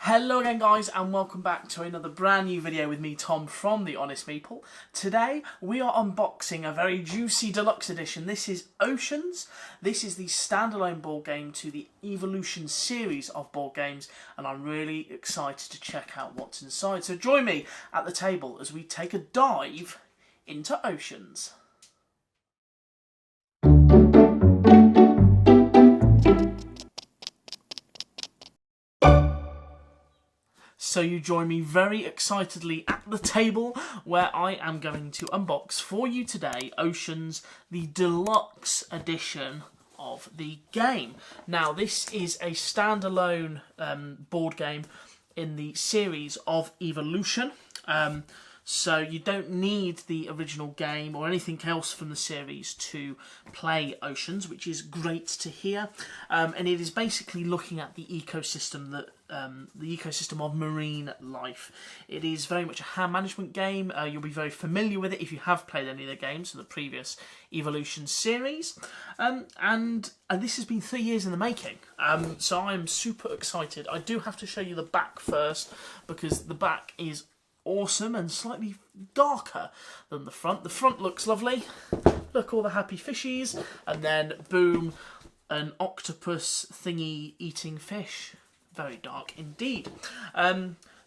Hello again guys, and welcome back to another brand new video with me, Tom, from The Honest Meeple. Today we are unboxing a very juicy deluxe edition. This is Oceans. This is the standalone board game to the Evolution series of board games, and I'm really excited to check out what's inside. So join me at the table as we take a dive into Oceans. So you join me very excitedly at the table where I am going to unbox for you today Oceans, the deluxe edition of the game. Now this is a standalone board game in the series of Evolution. So you don't need the original game or anything else from the series to play Oceans, which is great to hear. And it is basically looking at the ecosystem of marine life. It is very much a hand management game. You'll be very familiar with it if you have played any of the games from the previous Evolution series. And this has been 3 years in the making. So I'm super excited. I do have to show you the back first because the back is awesome and slightly darker than the front. The front looks lovely. Look, all the happy fishies, and then boom, an octopus thingy eating fish. Very dark indeed.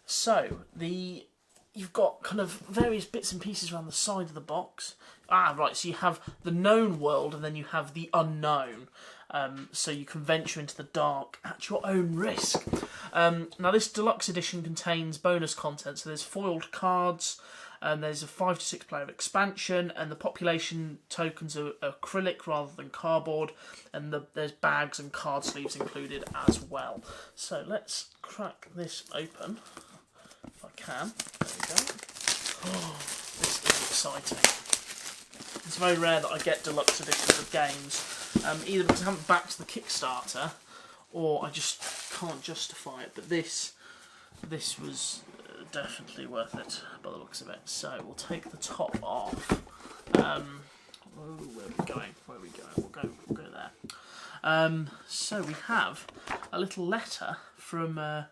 So you've got kind of various bits and pieces around the side of the box. Right, so you have the known world and then you have the unknown. So you can venture into the dark at your own risk. Now this deluxe edition contains bonus content, so there's foiled cards, there's a 5 to 6 player expansion, and the population tokens are acrylic rather than cardboard, and there's bags and card sleeves included as well. So let's crack this open, if I can. There we go. Oh, this is exciting. It's very rare that I get deluxe editions of games, either because I haven't backed the Kickstarter, or I just can't justify it, but this was definitely worth it by the looks of it. So we'll take the top off. Where are we going? Where are we going? We'll go there. So we have a little letter from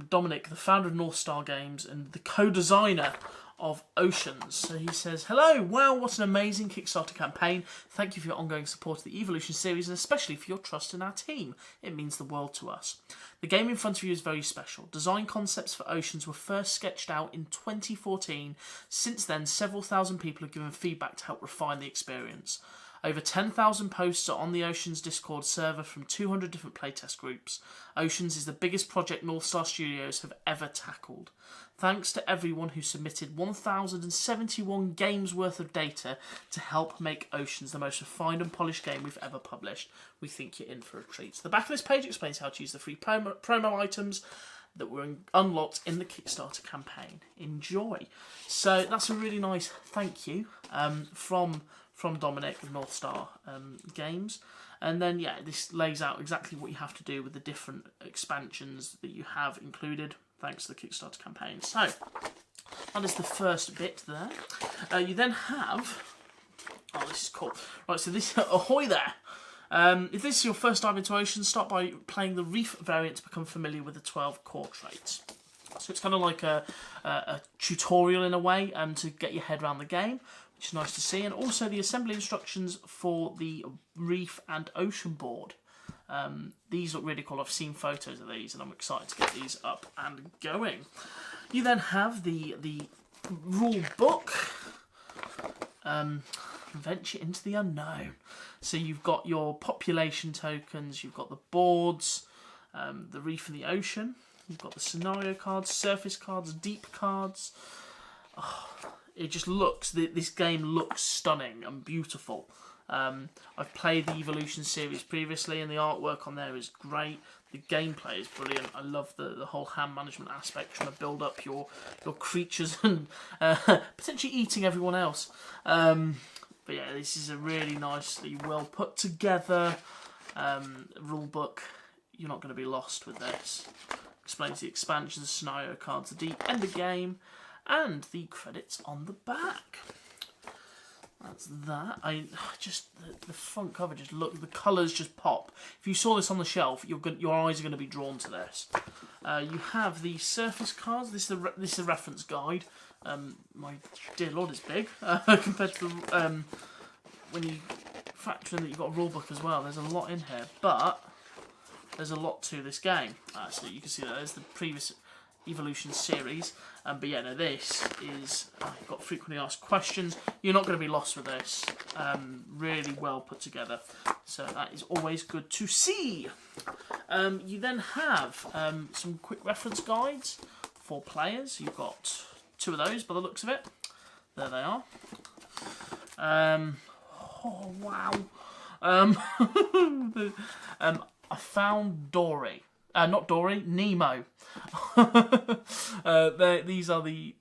Dominic, the founder of North Star Games and the co-designer of Oceans. So he says, "Hello, wow, what an amazing Kickstarter campaign. Thank you for your ongoing support of the Evolution series and especially for your trust in our team. It means the world to us. The game in front of you is very special. Design concepts for Oceans were first sketched out in 2014. Since then, several thousand people have given feedback to help refine the experience. Over 10,000 posts are on the Oceans Discord server from 200 different playtest groups. Oceans is the biggest project North Star Studios have ever tackled. Thanks to everyone who submitted 1,071 games worth of data to help make Oceans the most refined and polished game we've ever published. We think you're in for a treat." So the back of this page explains how to use the free promo items that were unlocked in the Kickstarter campaign. Enjoy. So that's a really nice thank you from Dominic of North Star Games. And then, yeah, this lays out exactly what you have to do with the different expansions that you have included thanks to the Kickstarter campaign. So, that is the first bit there. You then have... Oh, this is cool. Right, so this... Ahoy there! If this is your first dive into Oceans, start by playing the Reef variant to become familiar with the 12 core traits. So it's kind of like a tutorial in a way to get your head around the game, which is nice to see. And also the assembly instructions for the Reef and Ocean board. These look really cool. I've seen photos of these and I'm excited to get these up and going. You then have the rule book. Venture into the unknown. So you've got your population tokens, you've got the boards, the Reef and the Ocean. You've got the scenario cards, surface cards, deep cards. Oh, it just looks, this game looks stunning and beautiful. I've played the Evolution series previously and the artwork on there is great. The gameplay is brilliant. I love the whole hand management aspect, trying to build up your creatures and potentially eating everyone else. But yeah, this is a really nicely well put together rule book. You're not going to be lost with this. Explains the expansions, scenario cards, the deep end of game, and the credits on the back. That's that. The front cover just look. The colours just pop. If you saw this on the shelf, your eyes are going to be drawn to this. You have the surface cards. This is a reference guide. My dear lord, it's big compared to the, when you factor in that you've got a rulebook as well. There's a lot in here, but there's a lot to this game. So you can see that there's the previous Evolution series, but yeah, no, this is you've got frequently asked questions. You're not going to be lost with this. Really well put together, so that is always good to see. You then have some quick reference guides for players. You've got 2 of those by the looks of it. There they are. Oh wow! I found Dory. Not Dory, Nemo. These are the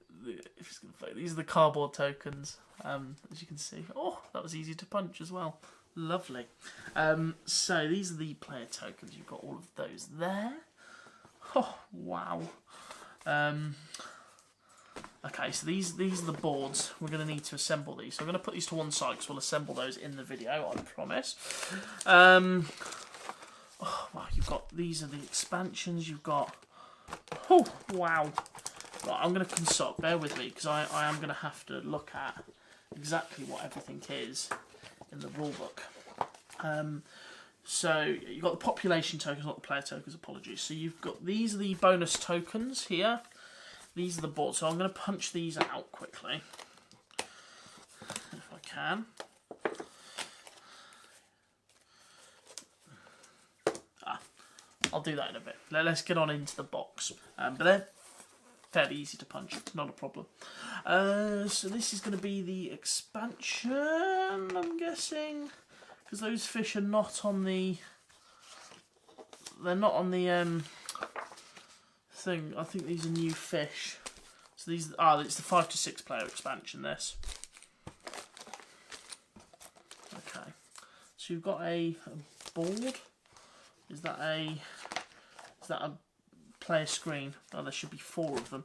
cardboard tokens, as you can see. Oh, that was easy to punch as well. Lovely. So these are the player tokens. You've got all of those there. Oh, wow. Okay, so these are the boards. We're going to need to assemble these. So I'm going to put these to one side because we'll assemble those in the video, I promise. Oh, wow, these are the expansions. You've got, oh, wow. Right, I'm going to consult, bear with me, because I am going to have to look at exactly what everything is in the rulebook. So you've got the population tokens, not the player tokens, apologies. So you've got, these are the bonus tokens here. These are the boards, so I'm going to punch these out quickly, if I can. I'll do that in a bit. Let's get on into the box. But they're fairly easy to punch, not a problem. So this is going to be the expansion, I'm guessing, because those fish are not on the. They're not on the thing. I think these are new fish. So these it's the 5 to 6 player expansion. This. Okay. So you've got a board. Is that a player screen? Oh, there should be 4 of them.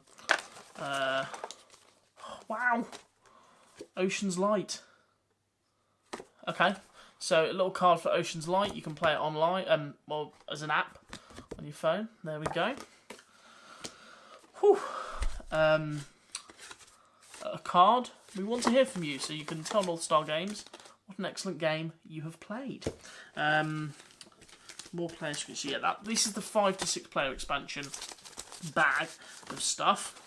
Wow! Oceans Light. Okay, so a little card for Oceans Light. You can play it online, well, as an app on your phone. There we go. Whew. A card. We want to hear from you, so you can tell North Star Games what an excellent game you have played. More player screens. So yeah, this is the 5 to 6 player expansion bag of stuff.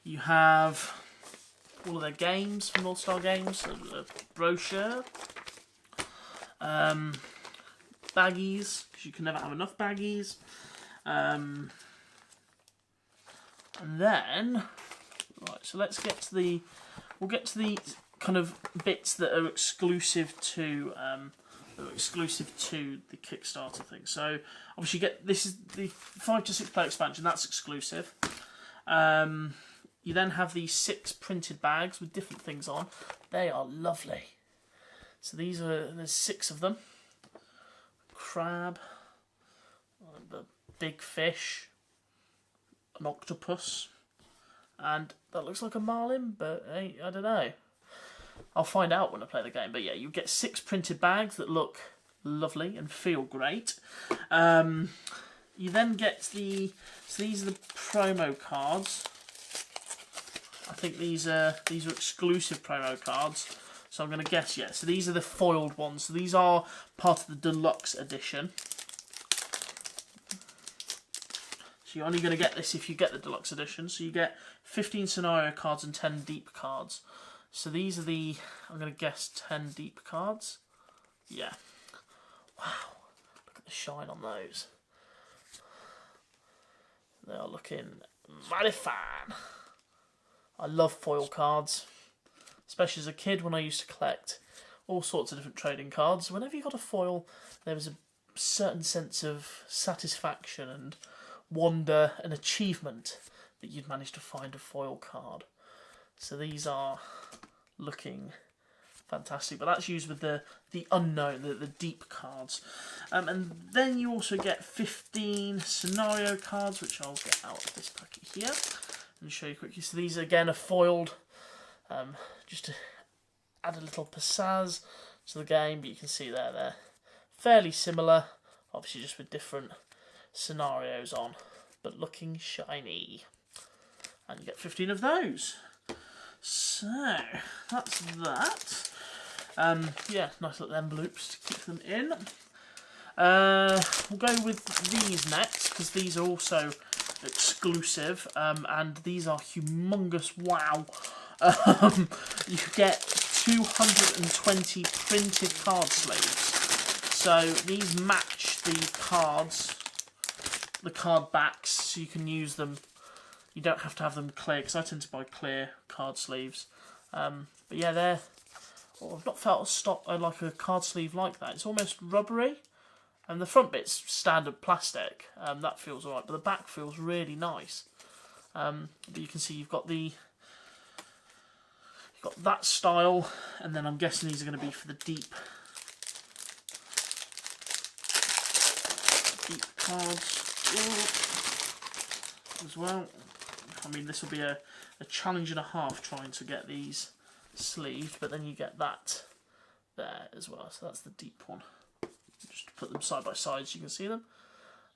You have all of their games from North Star Games, a brochure, baggies, because you can never have enough baggies, and then, right, so let's get to we'll get to the kind of bits that are exclusive to the Kickstarter thing. So obviously this is the 5 to 6 player expansion, that's exclusive. You then have these 6 printed bags with different things on. They are lovely. So there's 6 of them. Crab, the big fish, an octopus, and that looks like a marlin, but I don't know. I'll find out when I play the game. But yeah, you get 6 printed bags that look lovely and feel great. You then get so these are the promo cards. I think these are exclusive promo cards. So I'm going to guess, yeah. So these are the foiled ones. So these are part of the Deluxe Edition. So you're only going to get this if you get the Deluxe Edition. So you get 15 scenario cards and 10 deep cards. So these are I'm going to guess 10 deep cards. Yeah. Wow. Look at the shine on those. They are looking very fine. I love foil cards. Especially as a kid when I used to collect all sorts of different trading cards. Whenever you got a foil, there was a certain sense of satisfaction and wonder and achievement that you'd managed to find a foil card. So these are looking fantastic, but that's used with the unknown, the deep cards. And then you also get 15 scenario cards, which I'll get out of this packet here. and show you quickly. So these again are foiled, just to add a little pizzazz to the game. But you can see they're fairly similar, obviously just with different scenarios on, but looking shiny. And you get 15 of those. So that's that. Yeah, nice little envelopes to keep them in. We'll go with these next, because these are also exclusive, and these are humongous. Wow. You get 220 printed card sleeves. So these match the cards, the card backs, so you can use them. You don't have to have them clear, because I tend to buy clear card sleeves. But yeah, they're... Oh, I've not felt like a card sleeve like that. It's almost rubbery. And the front bit's standard plastic. That feels alright, but the back feels really nice. But you can see you've got that style, and then I'm guessing these are going to be for the deep cards as well. I mean, this will be a challenge and a half trying to get these sleeved, but then you get that there as well. So that's the deep one. Just put them side by side so you can see them.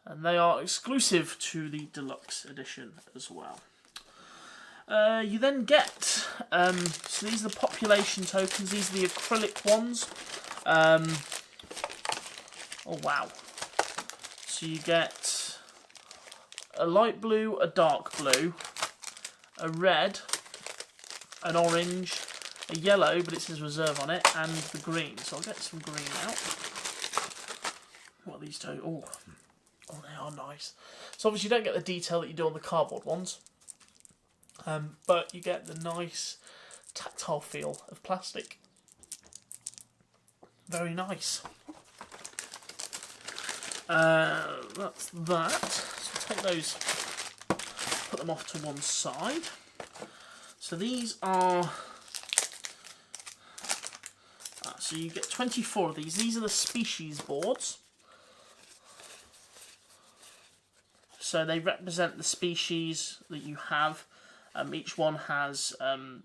And they are exclusive to the Deluxe Edition as well. You then get, so these are the population tokens, these are the acrylic ones. Oh wow. So you get a light blue, a dark blue, a red, an orange, a yellow, but it says reserve on it, and the green. So I'll get some green out. What are these two? Oh, they are nice. So obviously you don't get the detail that you do on the cardboard ones, but you get the nice tactile feel of plastic. Very nice. That's that. So take those, put them off to one side. So these are... So you get 24 of these. These are the species boards. So they represent the species that you have. Each one has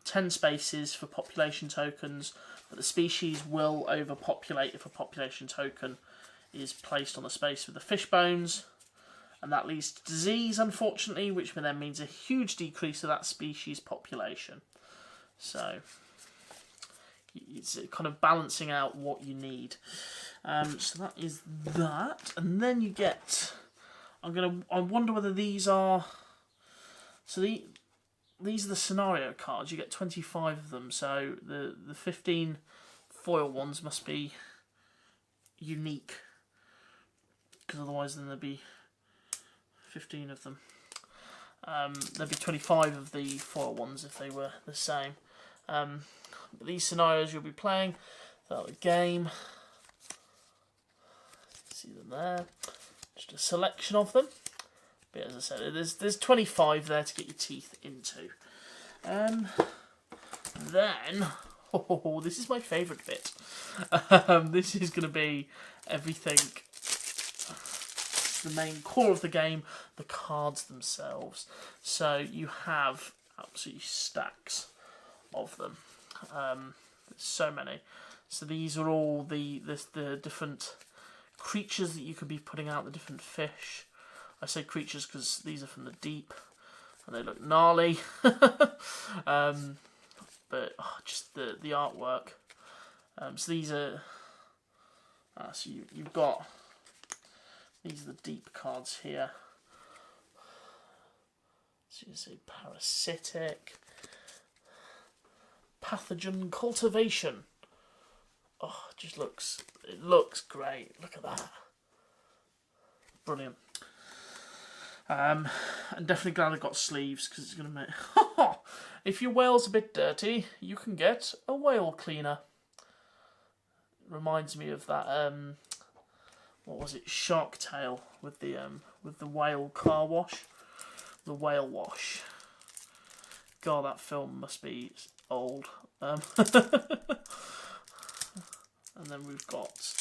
10 spaces for population tokens, but the species will overpopulate if a population token is placed on the space with the fish bones, and that leads to disease, unfortunately, which then means a huge decrease of that species population. So it's kind of balancing out what you need. So that is that, and then you get... I wonder whether these are... So these are the scenario cards. You get 25 of them. So the 15 foil ones must be unique, because otherwise then there'd be 15 of them. There'd be 25 of the foil ones if they were the same. But these scenarios you'll be playing throughout the game. See them there. Just a selection of them. But as I said, there's 25 there to get your teeth into. Then, oh, this is my favourite bit. This is going to be everything. The main core of the game, the cards themselves. So you have absolutely stacks of them. There's so many. So these are all the different creatures that you could be putting out, the different fish. I say creatures because these are from the deep and they look gnarly. But just the artwork. So these are... so you've got... These are the deep cards here. So you say parasitic. Pathogen cultivation. Oh, it looks great. Look at that. Brilliant. And definitely glad I got sleeves, because it's going to make... If your whale's a bit dirty, you can get a whale cleaner. Reminds me of that, what was it, Shark Tale, with the whale car wash. The whale wash. God, that film must be old. And then we've got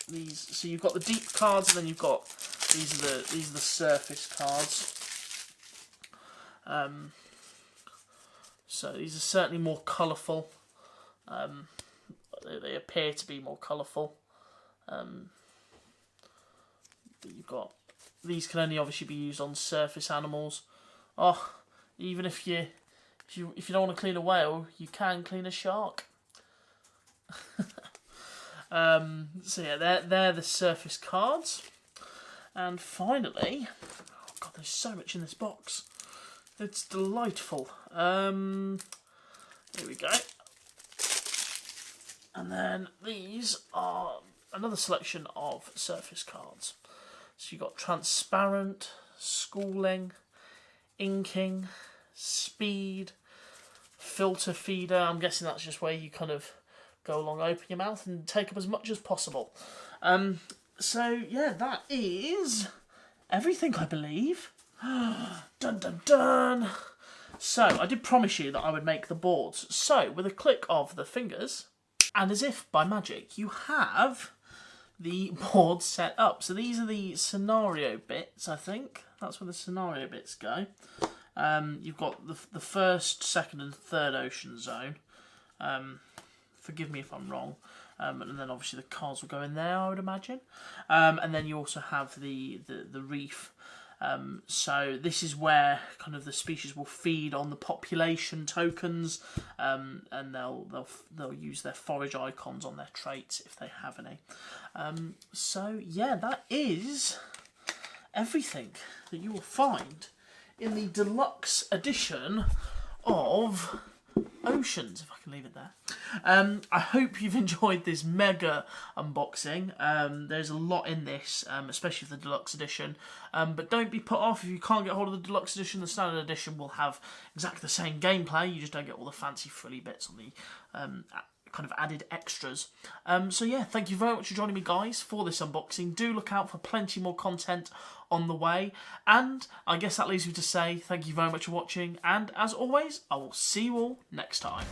these. So you've got the deep cards, and then you've got these are the surface cards. So these are certainly more colourful. They appear to be more colourful. But you've got, these can only obviously be used on surface animals. Oh, even if you don't want to clean a whale, you can clean a shark. So yeah, they're the surface cards. And finally, oh god, there's so much in this box. It's delightful. Here we go. And then these are another selection of surface cards. So you've got transparent, schooling, inking, speed, filter feeder. I'm guessing that's just where you kind of go along, open your mouth and take up as much as possible. So yeah, that is everything, I believe. Dun dun dun. So I did promise you that I would make the boards. So with a click of the fingers, and as if by magic, you have the board set up. So these are the scenario bits, I think. That's where the scenario bits go. You've got the first, second and third ocean zone. Forgive me if I'm wrong. And then obviously the cards will go in there, I would imagine. And then you also have the reef. So this is where kind of the species will feed on the population tokens, and they'll use their forage icons on their traits if they have any. So yeah, that is everything that you will find in the deluxe edition of Oceans, if I can leave it there. I hope you've enjoyed this mega unboxing. There's a lot in this, especially for the deluxe edition. But don't be put off if you can't get hold of the deluxe edition. The standard edition will have exactly the same gameplay. You just don't get all the fancy frilly bits on the kind of added extras. So yeah, thank you very much for joining me, guys, for this unboxing. Do look out for plenty more content on the way. And I guess that leaves me to say thank you very much for watching. And as always, I will see you all next time.